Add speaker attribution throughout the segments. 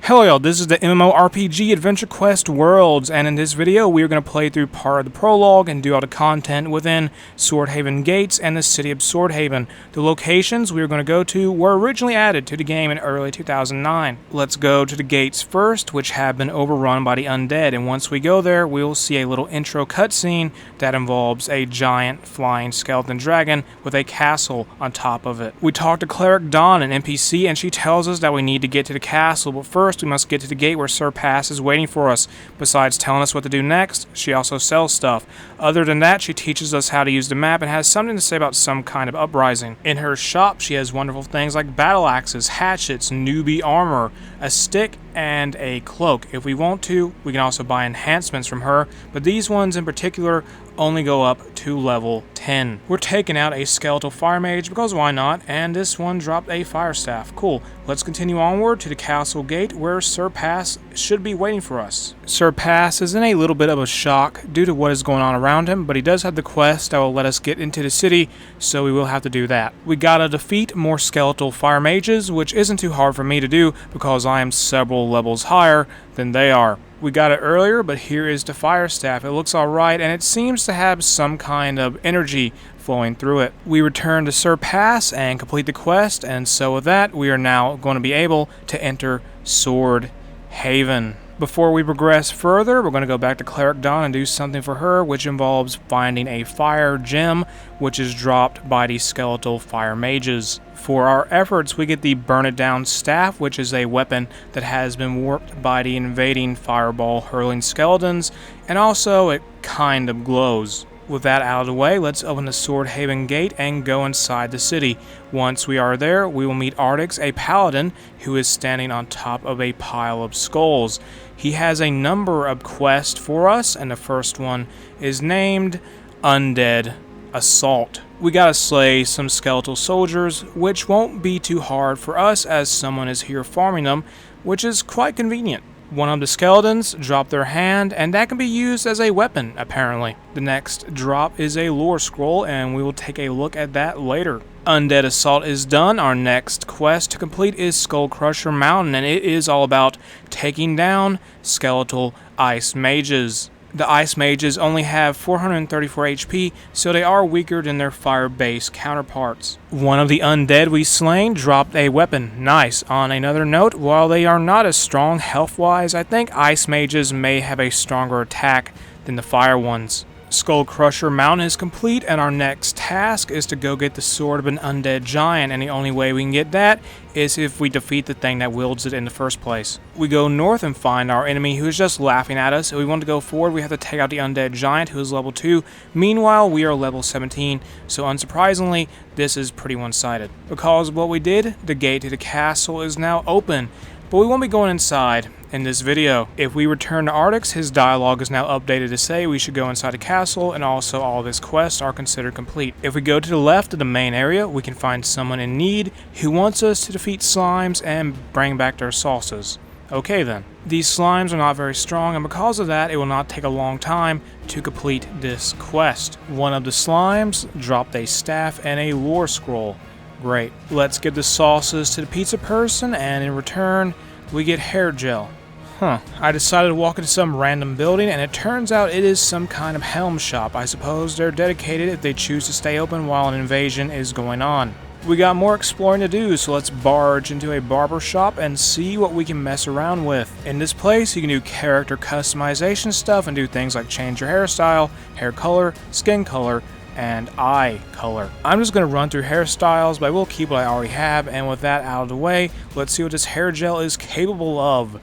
Speaker 1: Hello y'all, this is the MMORPG AdventureQuest Worlds, and in this video we are going to play through part of the prologue and do all the content within Swordhaven Gates and the city of Swordhaven. The locations we are going to go to were originally added to the game in early 2009. Let's go to the gates first, which have been overrun by the Undead, and once we go there we will see a little intro cutscene that involves a giant flying skeleton dragon with a castle on top of it. We talk to Cleric Dawn, an NPC, and she tells us that we need to get to the castle, but first we must get to the gate where Sir Pass is waiting for us. Besides telling us what to do next, she also sells stuff. Other than that, she teaches us how to use the map and has something to say about some kind of uprising. In her shop, she has wonderful things like battle axes, hatchets, newbie armor, a stick, and a cloak. If we want to, we can also buy enhancements from her, but these ones in particular only go up to level 10. We're taking out a skeletal fire mage because why not, and this one dropped a fire staff. Cool. Let's continue onward to the castle gate where Sir Pass should be waiting for us. Sir Pass is in a little bit of a shock due to what is going on around him, but he does have the quest that will let us get into the city, so we will have to do that. We gotta defeat more skeletal fire mages, which isn't too hard for me to do because I am several levels higher than they are. We got it earlier, but here is the fire staff. It looks alright, and it seems to have some kind of energy flowing through it. We return to Sir Pass and complete the quest, and so with that, we are now going to be able to enter Swordhaven. Before we progress further, we're going to go back to Cleric Dawn and do something for her, which involves finding a fire gem, which is dropped by the skeletal fire mages. For our efforts, we get the Burn It Down Staff, which is a weapon that has been warped by the invading fireball hurling skeletons, and also it kind of glows. With that out of the way, let's open the Swordhaven Gate and go inside the city. Once we are there, we will meet Ardix, a paladin, who is standing on top of a pile of skulls. He has a number of quests for us, and the first one is named Undead Assault. We gotta slay some skeletal soldiers, which won't be too hard for us as someone is here farming them, which is quite convenient. One of the skeletons dropped their hand, and that can be used as a weapon, apparently. The next drop is a lore scroll, and we will take a look at that later. Undead Assault is done. Our next quest to complete is Skull Crusher Mountain, and it is all about taking down skeletal ice mages. The ice mages only have 434 HP, so they are weaker than their fire-based counterparts. One of the undead we slain dropped a weapon. Nice. On another note, while they are not as strong health-wise, I think ice mages may have a stronger attack than the fire ones. Skull Crusher Mountain is complete, and our next task is to go get the sword of an undead giant, and the only way we can get that is if we defeat the thing that wields it in the first place. We go north and find our enemy who is just laughing at us. If we want to go forward, we have to take out the undead giant who is level 2. Meanwhile, we are level 17, so unsurprisingly, this is pretty one-sided. Because of what we did, the gate to the castle is now open, but we won't be going inside in this video. If we return to Ardix, his dialogue is now updated to say we should go inside the castle, and also all of his quests are considered complete. If we go to the left of the main area, we can find someone in need who wants us to defeat slimes and bring back their sauces. Okay then. These slimes are not very strong, and because of that, it will not take a long time to complete this quest. One of the slimes dropped a staff and a lore scroll. Great. Let's give the sauces to the pizza person, and in return, we get hair gel. I decided to walk into some random building, and it turns out it is some kind of Helm Shop. I suppose they're dedicated if they choose to stay open while an invasion is going on. We got more exploring to do, so let's barge into a barber shop and see what we can mess around with. In this place, you can do character customization stuff and do things like change your hairstyle, hair color, skin color, and eye color. I'm just going to run through hairstyles, but I will keep what I already have, and with that out of the way, let's see what this hair gel is capable of.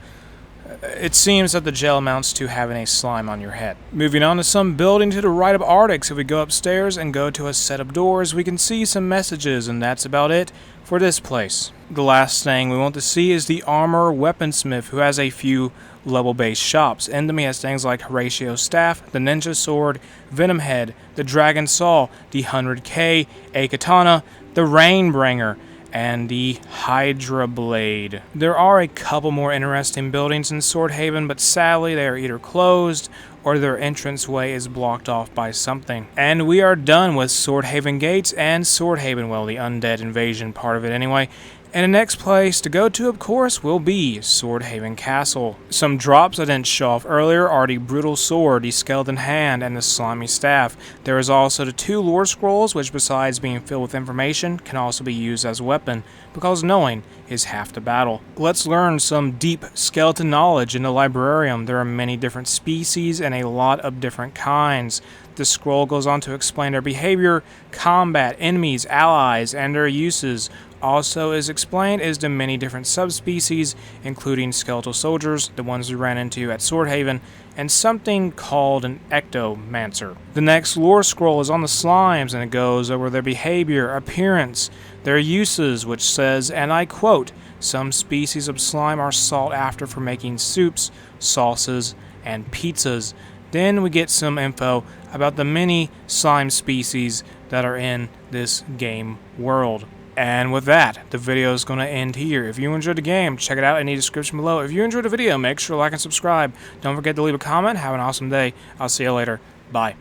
Speaker 1: It seems that the gel amounts to having a slime on your head. Moving on to some building to the right of Ardix, if we go upstairs and go to a set of doors, we can see some messages, and that's about it for this place. The last thing we want to see is the armor Weaponsmith, who has a few level-based shops. In them he has things like Horatio's Staff, the Ninja Sword, Venom Head, the Dragon Saw, the 100K, a Katana, the Rainbringer, and the Hydra Blade. There are a couple more interesting buildings in Swordhaven, but sadly they are either closed or their entranceway is blocked off by something. And we are done with Swordhaven Gates and Swordhaven, well, the undead invasion part of it anyway. And the next place to go to, of course, will be Swordhaven Castle. Some drops I didn't show off earlier are the Brutal Sword, the Skeleton Hand, and the Slimy Staff. There is also the 2 lore scrolls, which besides being filled with information, can also be used as a weapon, because knowing is half the battle. Let's learn some deep skeleton knowledge in the librarium. There are many different species and a lot of different kinds. The scroll goes on to explain their behavior, combat, enemies, allies, and their uses. Also is explained is the many different subspecies, including skeletal soldiers, the ones we ran into at Swordhaven, and something called an ectomancer. The next lore scroll is on the slimes, and it goes over their behavior, appearance, their uses, which says, and I quote, "Some species of slime are sought after for making soups, sauces, and pizzas." Then we get some info about the many slime species that are in this game world. And with that, the video is going to end here. If you enjoyed the game, check it out in the description below. If you enjoyed the video, make sure to like and subscribe. Don't forget to leave a comment. Have an awesome day. I'll see you later. Bye.